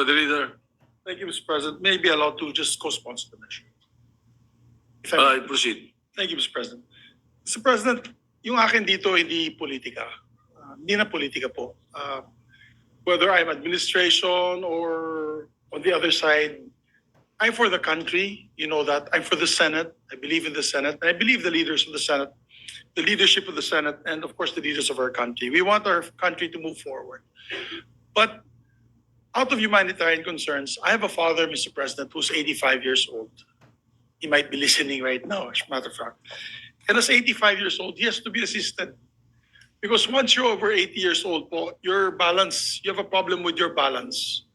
The leader, Thank you, Mr. President. May I be allowed to just co-sponsor the measure? If I may. proceed. Thank you, Mr. President. Mr. President, yung akin dito hindi politika. Hindi na politika po. Whether I'm administration or on the other side, I'm for the country. You know that. I'm for the Senate. I believe in the Senate. And I believe the leaders of the Senate, the leadership of the Senate, and of course the leaders of our country. We want our country to move forward. But out of humanitarian concerns, I have a father, Mr. President, who's 85 years old. He might be listening right now, as a matter of fact. And as 85 years old, he has to be assisted. Because once you're over 80 years old, po, your balance, you have a problem with your balance.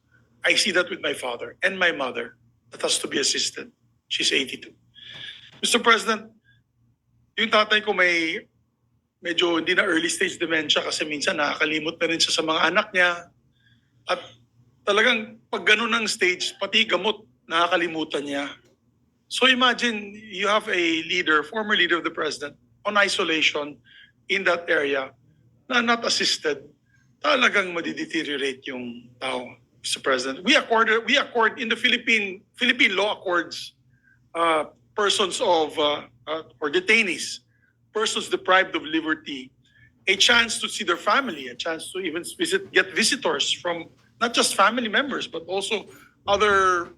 I see that with my father and my mother that has to be assisted. She's 82. Mr. President, yung tatay ko may medyo hindi na early stage dementia kasi minsan nakakalimot na rin siya sa mga anak niya. At talagang pag ganun ang stage, pati gamot nakakalimutan niya. So imagine you have a leader, former leader of the president, on isolation in that area na not assisted, talagang madideteriorate yung tao, Mr. President. We accord in the Philippine law accords persons of or detainees, persons deprived of liberty, a chance to see their family, a chance to even get visitors from not just family members but also other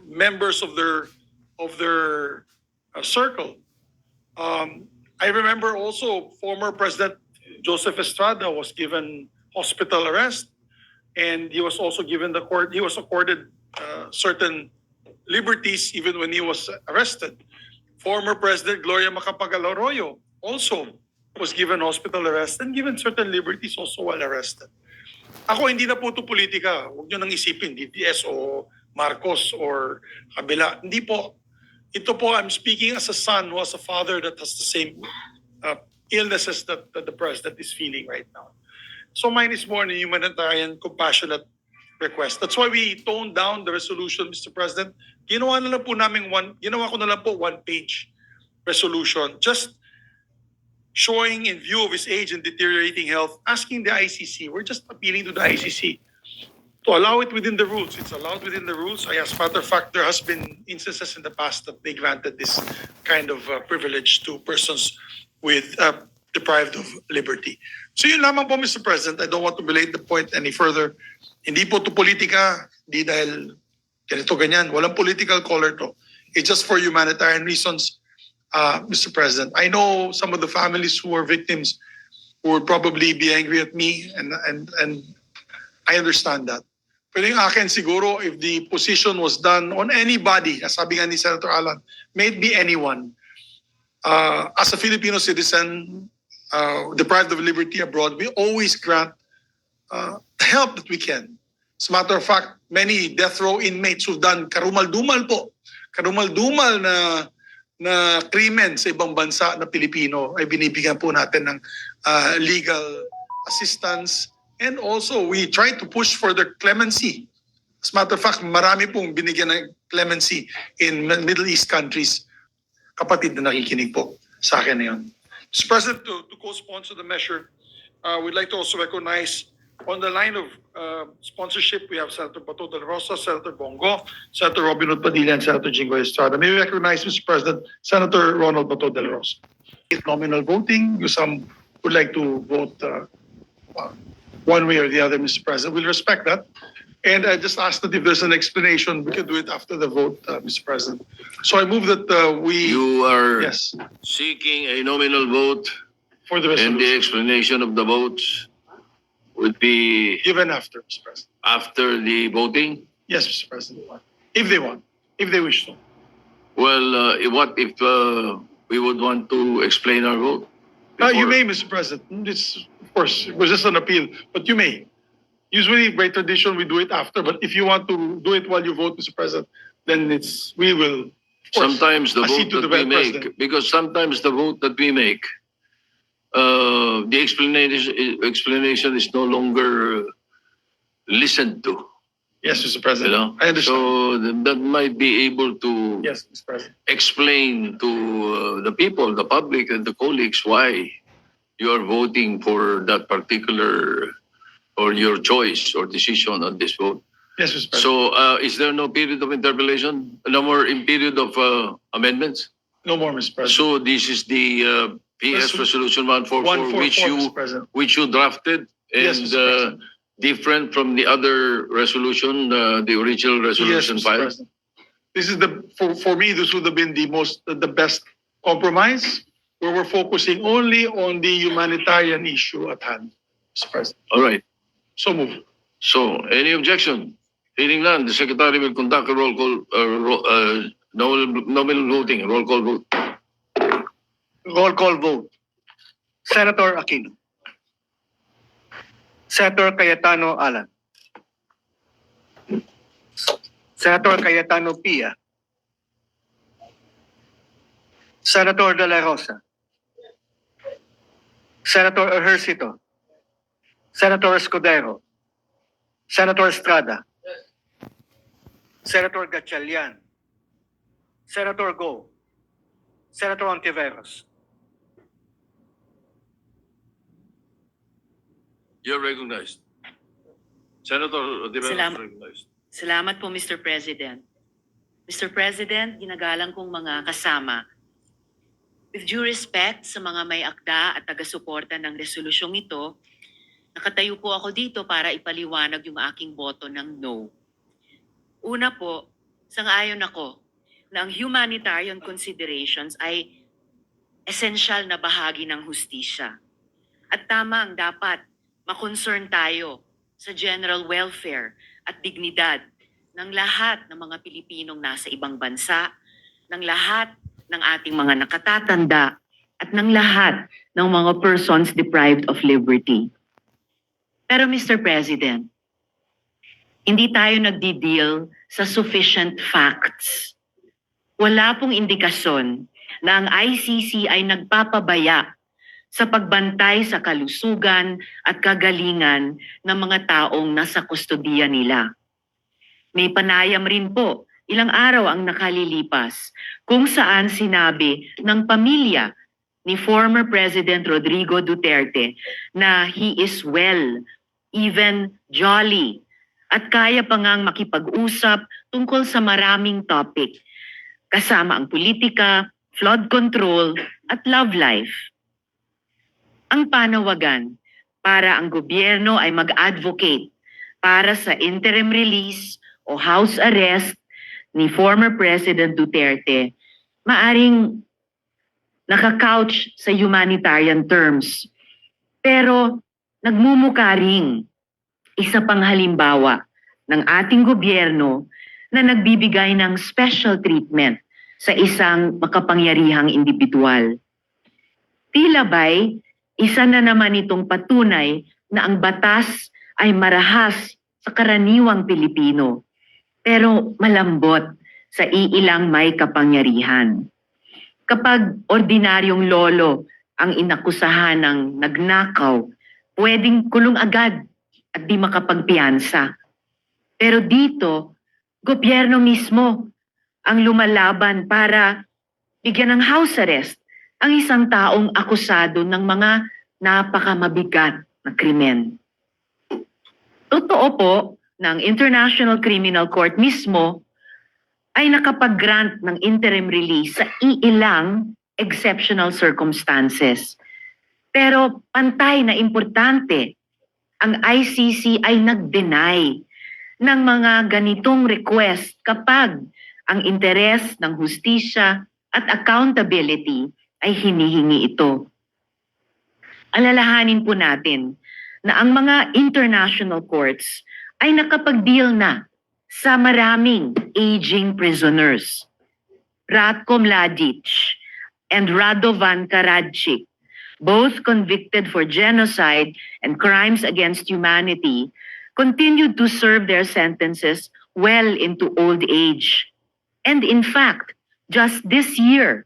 members of their circle. I remember also former President Joseph Estrada was given hospital arrest, and he was also given he was accorded certain liberties even when he was arrested. Former President Gloria Macapagal Arroyo also was given hospital arrest and given certain liberties also while arrested. Ako hindi na po ito politika. Huwag nyo nang isipin, DDS o Marcos or kabila. Hindi po. Ito po, I'm speaking as a son who has a father that has the same illnesses that the president is feeling right now. So mine is more a humanitarian, compassionate request. That's why we toned down the resolution, Mr. President. Ginawa ko na lang po one-page resolution, just showing in view of his age and deteriorating health, asking the ICC, we're just appealing to the ICC to allow it within the rules. It's allowed within the rules. As a matter of fact, there has been instances in the past that they granted this kind of privilege to persons with deprived of liberty. So yun lamang po, Mr. President. I don't want to belate the point any further. Hindi po to politika, hindi dahil ganito ganyan. Walang political color to. It's just for humanitarian reasons, Mr. President. I know some of the families who are victims who would probably be angry at me, and I understand that. Pero yung akin siguro, if the position was done on anybody, sabi nga ni Senator Alan, may it be anyone, as a Filipino citizen, deprived of liberty abroad, we always grant the help that we can. As a matter of fact, many death row inmates who've done karumal-dumal na krimen sa ibang bansa na Pilipino ay binibigyan po natin ng legal assistance. And also, we try to push for their clemency. As a matter of fact, marami pong binigyan ng clemency in Middle East countries. Kapatid na nakikinig po sa akin na yun. Mr. President, to co-sponsor the measure, we'd like to also recognize on the line of sponsorship, we have Senator Bato de la Rosa, Senator Bongo, Senator Robin Hood Padilla, and Senator Jinggoy Estrada. May we recognize, Mr. President, Senator Ronald Bato de la Rosa. Nominal voting, some would like to vote one way or the other, Mr. President. We'll respect that. And I just ask that if there's an explanation, we can do it after the vote, Mr. President. So I move that You are yes, seeking a nominal vote, for the resolution. and the explanation of the votes would be Given after, Mr. President. after the voting. Yes, Mr. President. If they want, if they wish to. Well, what if we would want to explain our vote? You before? may, Mr. President. This, of course, it was just an appeal, but you may. Usually, by tradition, we do it after. But if you want to do it while you vote, Mr. President, then we will. Of course, Sometimes the accede vote to that we the make, President. because sometimes the vote that we make, the explanation is no longer listened to. Yes, Mr. President. You know, I understand. so that might be able to Yes, Mr. President. explain to the people, the public, and the colleagues why you are voting for that particular or your choice or decision on this vote. Yes, Mr. President. So, is there no period of interpellation? No more in period of amendments? No more, Mr. President. So this is the PS Resolution 144, 144, which Mr. President. you drafted, Yes, and Mr. President. different from the other resolution, the original resolution Yes, Mr. filed. President. This is for me, this would have been the best compromise, where we're focusing only on the humanitarian issue at hand, Mr. President. All right. So move. So, any objection? Hearing none, the Secretary will conduct a roll call, nominal voting, roll call vote. Roll call vote. Senator Aquino. Senator Cayetano Alan. Senator Cayetano Pia. Senator De La Rosa. Senator Ejercito. Senator Escudero. Senator Estrada. Senator Gatchalian. Senator Go. Senator Ontiveros. You're recognized. Senator Ontiveros Salamat. recognized. Salamat po, Mr. President. Mr. President, ginagalang kong mga kasama, with due respect sa mga may akda at taga-suporta ng resolusyong ito, nakatayo po ako dito para ipaliwanag yung aking boto ng no. Una po, sang-ayon ako na ang humanitarian considerations ay essential na bahagi ng hustisya. At tama ang dapat makonsern tayo sa general welfare at dignidad ng lahat ng mga Pilipinong nasa ibang bansa, ng lahat ng ating mga nakatatanda, at ng lahat ng mga persons deprived of liberty. Pero Mr. President, hindi tayo nagdi-deal sa sufficient facts. Wala pong indikasyon na ang ICC ay nagpapabaya sa pagbantay sa kalusugan at kagalingan ng mga taong nasa kustodiya nila. May panayam rin po, ilang araw ang nakalilipas, kung saan sinabi ng pamilya ni former President Rodrigo Duterte na he is well, even jolly, at kaya pa ngang makipag-usap tungkol sa maraming topic, kasama ang politika, flood control, at love life. Ang panawagan para ang gobyerno ay mag-advocate para sa interim release o house arrest ni former President Duterte, maaring nakakouch sa humanitarian terms. Pero nagmumukha ring isa pang halimbawa ng ating gobyerno na nagbibigay ng special treatment sa isang makapangyarihang individual. Tila ba'y isa na naman itong patunay na ang batas ay marahas sa karaniwang Pilipino, pero malambot sa iilang may kapangyarihan. Kapag ordinaryong lolo ang inakusahan ng nagnakaw, pwedeng kulong agad at di makapagpiyansa. Pero dito, gobyerno mismo ang lumalaban para bigyan ng house arrest ang isang taong akusado ng mga napakamabigat na krimen. Totoo po na ang International Criminal Court mismo ay nakapag-grant ng interim release sa iilang exceptional circumstances. Pero pantay na importante, ang ICC ay nag-deny ng mga ganitong request kapag ang interes ng hustisya at accountability ay hinihingi ito. Alalahanin po natin na ang mga international courts ay nakapag-deal na sa maraming aging prisoners. Ratko Mladic and Radovan Karadzic, both convicted for genocide and crimes against humanity, continued to serve their sentences well into old age. And in fact, just this year,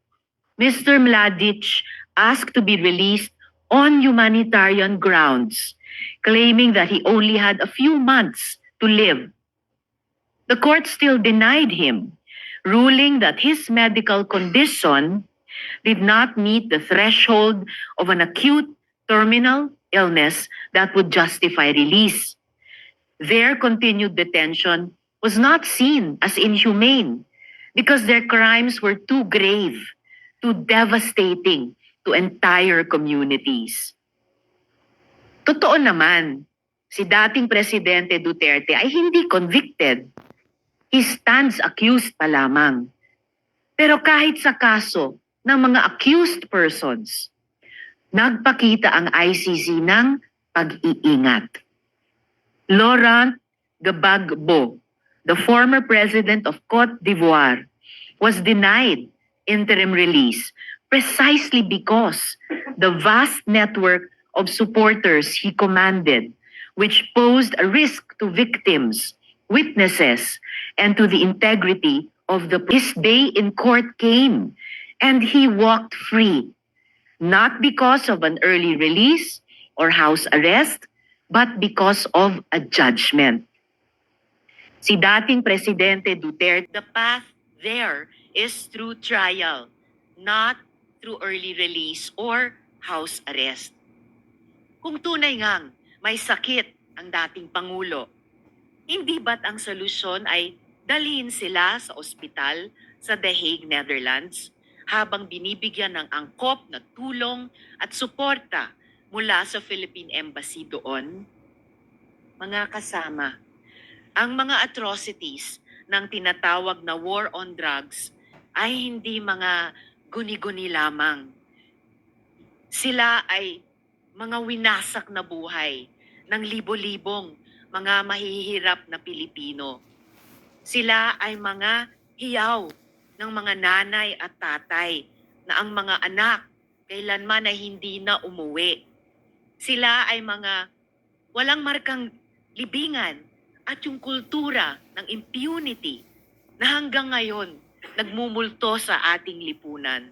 Mr. Mladic asked to be released on humanitarian grounds, claiming that he only had a few months to live. The court still denied him, ruling that his medical condition did not meet the threshold of an acute terminal illness that would justify release. Their continued detention was not seen as inhumane because their crimes were too grave, too devastating to entire communities. Totoo naman, si dating Presidente Duterte ay hindi convicted. He stands accused pa lamang. Pero kahit sa kaso ng mga accused persons, nagpakita ang ICC ng pag-iingat. Laurent Gbagbo, the former president of Cote d'Ivoire, was denied interim release precisely because the vast network of supporters he commanded, which posed a risk to victims, witnesses, and to the integrity of his day in court came, and he walked free, not because of an early release or house arrest, but because of a judgment. Si dating Presidente Duterte, the path there is through trial, not through early release or house arrest. Kung tunay ngang may sakit ang dating Pangulo, hindi ba't ang solusyon ay dalhin sila sa ospital sa The Hague, Netherlands, habang binibigyan ng angkop na tulong at suporta mula sa Philippine Embassy doon? Mga kasama, ang mga atrocities ng tinatawag na war on drugs ay hindi mga guni-guni lamang. Sila ay mga winasak na buhay ng libo-libong mga mahihirap na Pilipino. Sila ay mga hiyaw ng mga nanay at tatay na ang mga anak kailanman ay hindi na umuwi. Sila ay mga walang markang libingan at yung kultura ng impunity na hanggang ngayon nagmumulto sa ating lipunan.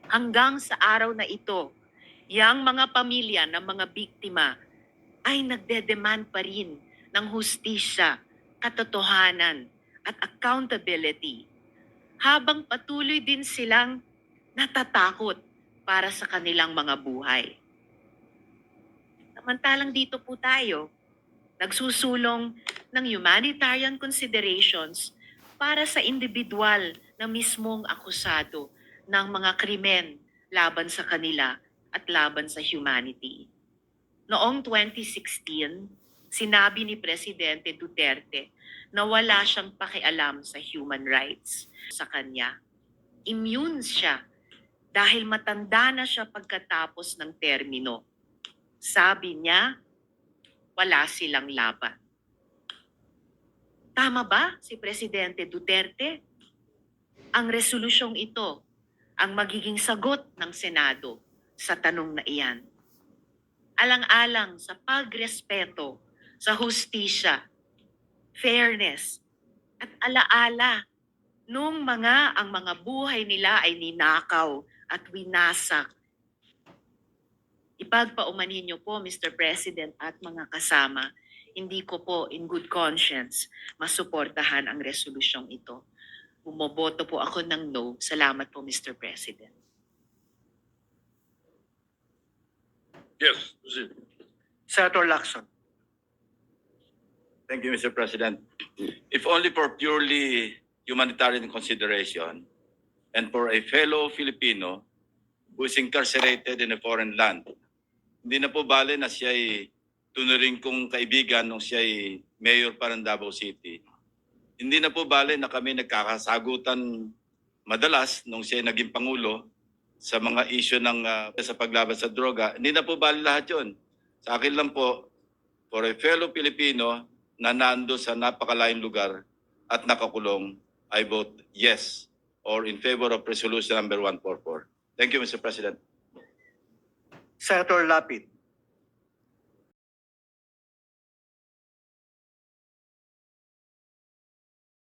Hanggang sa araw na ito, yang mga pamilya ng mga biktima ay nagdedemand pa rin ng hustisya, katotohanan at accountability, habang patuloy din silang natatakot para sa kanilang mga buhay. Samantalang dito po tayo, nagsusulong ng humanitarian considerations para sa individual na mismong akusado ng mga krimen laban sa kanila at laban sa humanity. Noong 2016, sinabi ni Presidente Duterte na wala siyang pakialam sa human rights sa kanya. Immune siya dahil matanda na siya pagkatapos ng termino. Sabi niya, wala silang laban. Tama ba si Presidente Duterte? Ang resolusyong ito ang magiging sagot ng Senado sa tanong na iyan. Alang-alang sa pagrespeto sa hustisya, fairness, at alaala nung ang mga buhay nila ay ninakaw at winasak. Ipagpaumanhin niyo po, Mr. President at mga kasama, hindi ko po in good conscience masuportahan ang resolusyong ito. Bumoboto po ako ng no. Salamat po, Mr. President. Yes, proceed. Senator Lacson. Thank you, Mr. President. If only for purely humanitarian consideration and for a fellow Filipino who is incarcerated in a foreign land, hindi na po bale na siya ay tunuring kong kaibigan nung siya ay mayor pa ng Davao City. Hindi na po bale na kami nagkakasagutan madalas nung siya ay naging Pangulo sa mga issue ng sa paglaban sa droga. Hindi na po bale lahat yun. Sa akin lang po, for a fellow Filipino na nando sa napakalayong lugar at nakakulong, I vote yes or in favor of resolution number 144. Thank you, Mr. President. Senator Lapid.